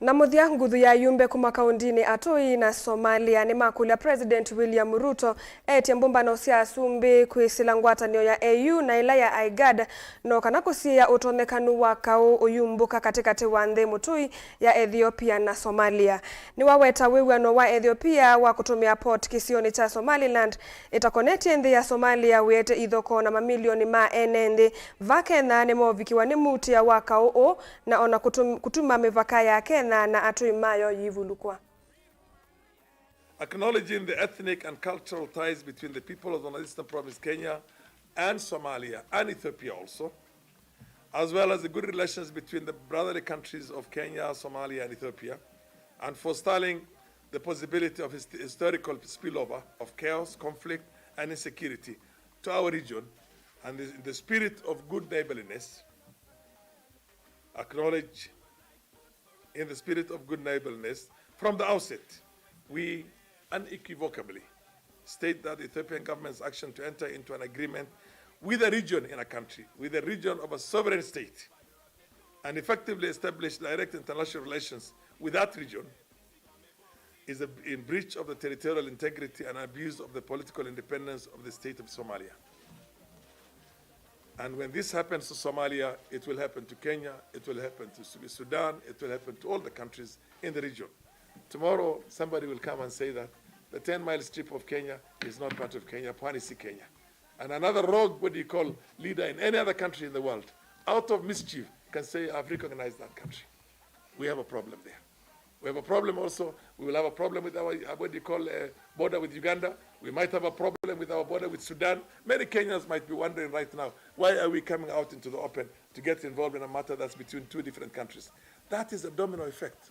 Na muthia nguthu ya yumbe kuma kaundini Atui na Somalia ni makula President William Ruto etie mbumbano cia asumbi kwisila ngwatanio ya AU na ila ya IGAD no kana kusia utonekanu wa kau uyumbuka katikati wa nthi mutui ya Ethiopia na Somalia. Ni waweta wiwano wa Ethiopia wa kutumia port kisioni cha Somaliland itakoneti nthi ya Somalia wete ithoko na mamilioni ma enende vake na nemo vikiwa ni muti ya wa kau na ona kutuma mivaka yake na Atui mayo yivulukwa. Acknowledging the ethnic and cultural ties between the people of the Northeastern Province, Kenya, and Somalia, and Ethiopia also, as well as the good relations between the brotherly countries of Kenya, Somalia, and Ethiopia, and forestalling the possibility of historical spillover of chaos, conflict, and insecurity to our region, and in the spirit of good neighborliness, acknowledge in the spirit of good neighborliness, from the outset, we unequivocally state that the Ethiopian government's action to enter into an agreement with a region in a country, with a region of a sovereign state, and effectively establish direct international relations with that region is in breach of the territorial integrity and abuse of the political independence of the state of Somalia. And when this happens to Somalia, it will happen to Kenya, it will happen to Sudan, it will happen to all the countries in the region. Tomorrow, somebody will come and say that the 10-mile strip of Kenya is not part of Kenya, Pwani si Kenya. And another rogue, what do you call, leader in any other country in the world, out of mischief, can say, I've recognized that country. We have a problem there. We have a problem also. We will have a problem with our, what do you call, border with Uganda. We might have a problem with our border with Sudan. Many Kenyans might be wondering right now, why are we coming out into the open to get involved in a matter that's between two different countries? That is a domino effect.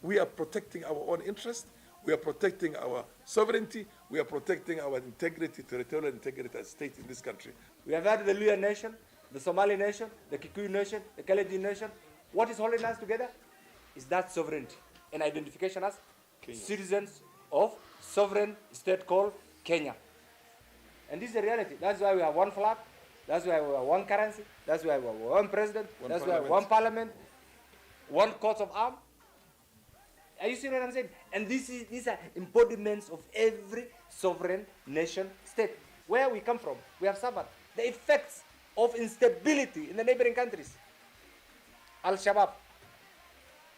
We are protecting our own interest. We are protecting our sovereignty. We are protecting our integrity, territorial integrity as state in this country. We have had the Luo nation, the Somali nation, the Kikuyu nation, the Kalenjin nation. What is holding us together is that sovereignty and identification as citizens of sovereign state called Kenya. And this is the reality. That's why we have one flag. That's why we have one currency. That's why we have one president. That's why we have one parliament, one coat of arms. Are you seeing what I'm saying? And these are embodiments of every sovereign nation state. Where we come from, we have suffered the effects of instability in the neighboring countries. Al-Shabaab.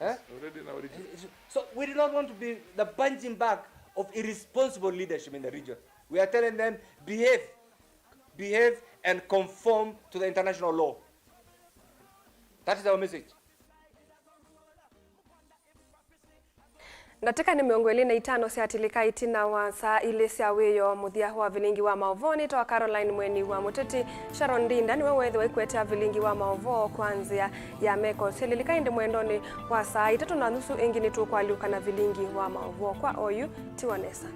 Already in our region. So we do not want to be the punching bag of irresponsible leadership in the region. We are telling them, behave and conform to the international law. That is our message. Nataka ni miongo 25 siatilika itina wa saa ile sia weyo muthia wa Vilingi wa Mauvoo ni toa Caroline Mweni wa Muteti Sharon Dinda ni wewe wa ikweta Vilingi wa Mauvoo kwanzia ya meko sililika indi mwendoni wa saa 3:30 ingini tu kwa liuka na Vilingi wa Mauvoo kwa oyu tiwanesa.